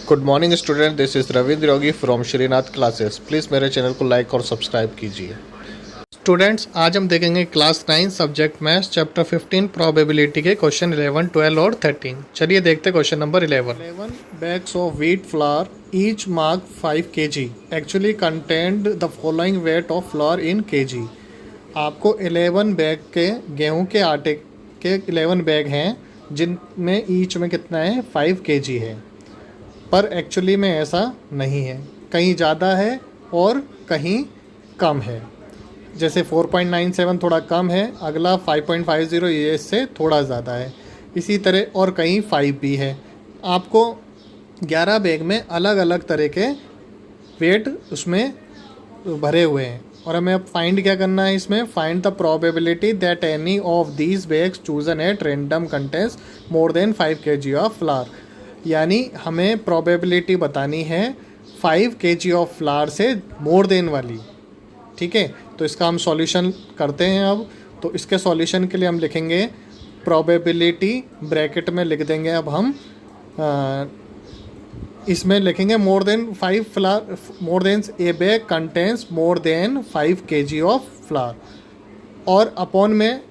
Good morning student, this is Ravindra Yogi from Shrinath classes. Please मेरे channel को like और subscribe कीजिए। स्टूडेंट्स, आज हम देखेंगे class 9 subject maths chapter 15 probability के क्वेश्चन 11, 12 और 13। चलिए देखते हैं question number 11 bags of wheat flour each marked 5 kg actually contained the following weight of flour in kg। आपको 11 बैग के गेहूं के आटे के 11 बैग हैं जिनमें ईच में कितना है 5 kg है, पर एक्चुअली में ऐसा नहीं है, कहीं ज़्यादा है और कहीं कम है। जैसे 4.97 थोड़ा कम है, अगला 5.50 ये इससे थोड़ा ज़्यादा है, इसी तरह और कहीं 5 भी है। आपको 11 बैग में अलग अलग तरह के वेट उसमें भरे हुए हैं और हमें अब फाइंड क्या करना है इसमें, find the probability that any of these bags chosen at random contains more than 5 kg of flower. यानी हमें प्रोबेबिलिटी बतानी है 5 kg ऑफ फ्लावर से मोर देन वाली। ठीक है, तो इसका हम सॉल्यूशन करते हैं। अब तो इसके सॉल्यूशन के लिए हम लिखेंगे प्रोबेबिलिटी, ब्रैकेट में लिख देंगे अब हम इसमें लिखेंगे more than 5 flower, more than A bag contains more than 5 kg of flower, और अपॉन में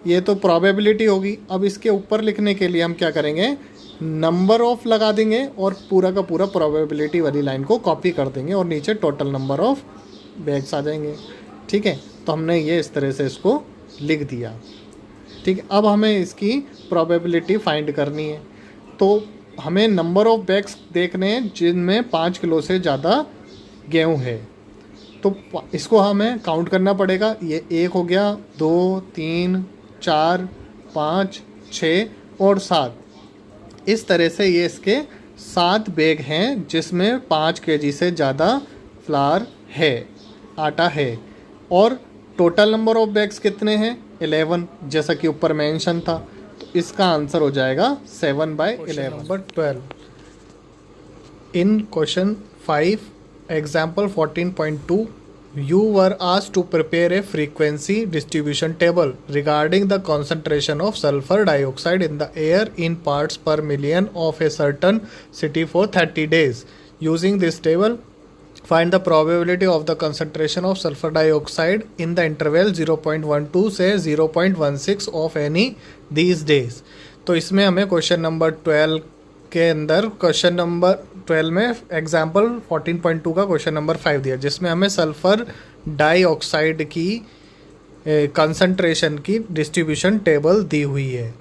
ये तो प्रोबेबिलिटी होगी। अब इसके ऊपर लिखने के लिए हम क्या करेंगे, नंबर ऑफ लगा देंगे और पूरा का पूरा प्रोबेबिलिटी वाली लाइन को कॉपी कर देंगे और नीचे टोटल नंबर ऑफ बैग्स आ जाएंगे। ठीक है, तो हमने ये इस तरह से इसको लिख दिया। ठीक है, अब हमें इसकी प्रोबेबिलिटी फाइंड करनी है। तो हमें नंबर ऑफ बैग्स देखने हैं जिनमें 5 किलो से ज़्यादा गेहूँ है, तो इसको हमें काउंट करना पड़ेगा। ये 1 हो गया, 2, 3, 4, 5, 6 और 7। इस तरह से ये इसके 7 बैग हैं जिसमें 5 kg से ज़्यादा फ्लावर है, आटा है। और टोटल नंबर ऑफ बैग्स कितने हैं, 11, जैसा कि ऊपर मेंशन था। तो इसका आंसर हो जाएगा 7/11। Number 12 in question 5 example 14.2 you were asked to prepare a frequency distribution table regarding the concentration of sulfur dioxide in the air in parts per million of a certain city for 30 days. Using this table, find the probability of the concentration of sulfur dioxide in the interval 0.12 से 0.16 of any these days. तो इसमें हमें question number 12 के अंदर question number 12 में example 14.2 का question number 5 दिया, जिसमें हमें सल्फर डाइऑक्साइड की कंसंट्रेशन की डिस्ट्रीब्यूशन टेबल दी हुई है।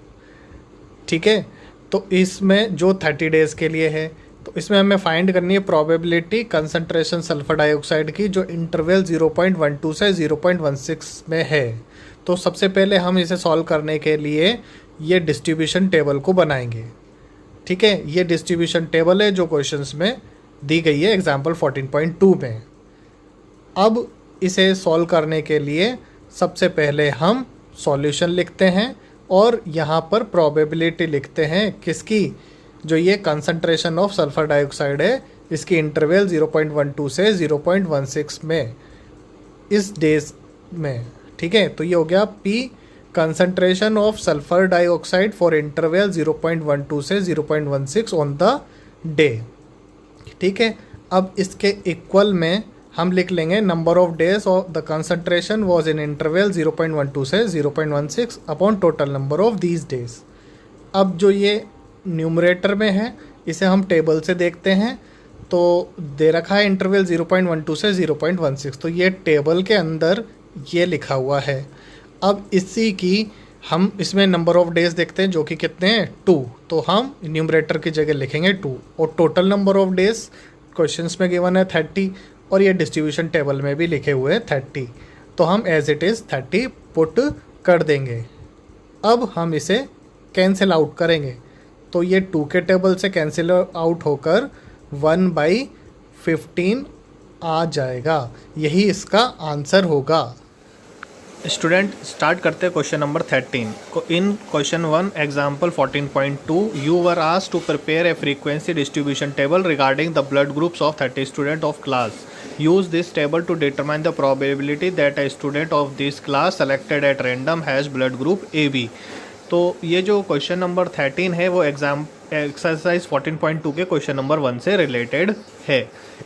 ठीक है, तो इसमें जो 30 डेज़ के लिए है, तो इसमें हमें फाइंड करनी है प्रोबेबिलिटी कंसंट्रेशन सल्फर डाइऑक्साइड की जो इंटरवल 0.12 से 0.16 में है। तो सबसे पहले हम इसे सॉल्व करने के लिए ये डिस्ट्रीब्यूशन टेबल को बनाएंगे। ठीक है, ये डिस्ट्रीब्यूशन टेबल है जो क्वेश्चंस में दी गई है एग्जाम्पल 14.2 में। अब इसे सॉल्व करने के लिए सबसे पहले हम सॉल्यूशन लिखते हैं और यहाँ पर प्रोबेबिलिटी लिखते हैं किसकी, जो ये कंसंट्रेशन ऑफ सल्फर डाइऑक्साइड है इसकी इंटरवल 0.12 से 0.16 में इस डेज में। ठीक है, तो ये हो गया P concentration of sulphur dioxide for interval 0.12 से 0.16 ऑन द डे। ठीक है, अब इसके इक्वल में हम लिख लेंगे number of days of the concentration was in interval 0.12 से 0.16 upon total number of these days. अब जो ये न्यूमरेटर में है इसे हम टेबल से देखते हैं, तो दे रखा है इंटरवल 0.12 से 0.16, तो ये टेबल के अंदर ये लिखा हुआ है। अब इसी की हम इसमें नंबर ऑफ डेज देखते हैं जो कि कितने हैं 2, तो हम न्यूमरेटर की जगह लिखेंगे 2 और total number of days questions में गिवन है 30 और ये डिस्ट्रीब्यूशन टेबल में भी लिखे हुए हैं 30, तो हम एज इट इज़ 30 पुट कर देंगे। अब हम इसे कैंसिल आउट करेंगे, तो ये 2 के टेबल से कैंसिल आउट होकर 1/15 आ जाएगा, यही इसका आंसर होगा। स्टूडेंट, स्टार्ट करते हैं क्वेश्चन नंबर 13 को। In question 1 example 14.2 you were asked to prepare a frequency distribution table regarding the blood groups of 30 student of class. Use this table to determine the probability that a student of this class selected at random has blood group AB। तो ये जो question number 13 है वो exercise 14.2 के question number 1 से related है।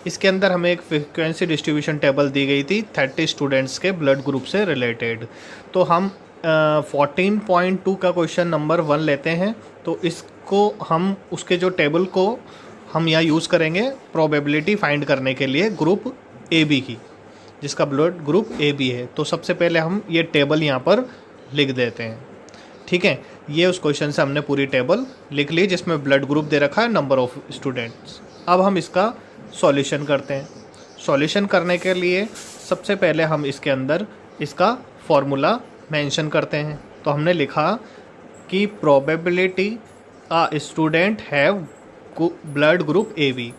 इसके अंदर हमें एक फ्रीक्वेंसी डिस्ट्रीब्यूशन टेबल दी गई थी 30 स्टूडेंट्स के ब्लड ग्रुप से रिलेटेड। तो हम 14.2 का क्वेश्चन नंबर 1 लेते हैं। तो इसको हम उसके जो टेबल को हम यहाँ यूज़ करेंगे प्रोबेबिलिटी फाइंड करने के लिए ग्रुप ए बी की, जिसका ब्लड ग्रुप ए बी है। तो सबसे पहले हम ये टेबल यहाँ पर लिख देते हैं। ठीक है, ये उस क्वेश्चन से हमने पूरी टेबल लिख ली जिसमें ब्लड ग्रुप दे रखा है, नंबर ऑफ स्टूडेंट्स। अब हम इसका सॉल्यूशन करते हैं। सॉल्यूशन करने के लिए सबसे पहले हम इसके अंदर इसका फॉर्मूला मेंशन करते हैं। तो हमने लिखा कि probability a student have blood group A B.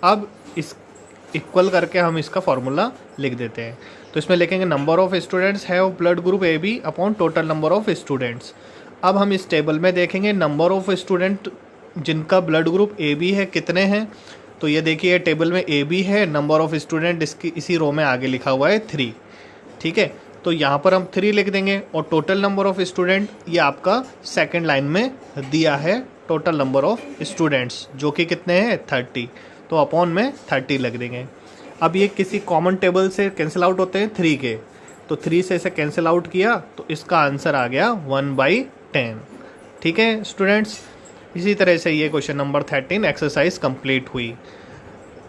अब इस इक्वल करके हम इसका फॉर्मूला लिख देते हैं। तो इसमें लिखेंगे number of students have blood group A B upon total number of students. अब हम इस टेबल में देखेंगे नंबर ऑफ स्टूडेंट जिनका ब्लड ग्रुप ए बी है कितने हैं। तो ये देखिए टेबल में ए बी है, नंबर ऑफ स्टूडेंट इसकी इसी रो में आगे लिखा हुआ है 3। ठीक है, तो यहाँ पर हम 3 लिख देंगे और टोटल नंबर ऑफ स्टूडेंट ये आपका सेकेंड लाइन में दिया है, टोटल नंबर ऑफ स्टूडेंट्स जो कि कितने हैं 30। तो अपॉन में 30 लग देंगे। अब ये किसी कॉमन टेबल से कैंसिल आउट होते हैं 3 के, तो 3 से इसे कैंसिल आउट किया तो इसका आंसर आ गया 1/10। ठीक है स्टूडेंट्स, इसी तरह से ये क्वेश्चन नंबर 13 एक्सरसाइज कंप्लीट हुई।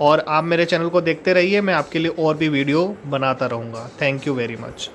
और आप मेरे चैनल को देखते रहिए, मैं आपके लिए और भी वीडियो बनाता रहूँगा। Thank you very much.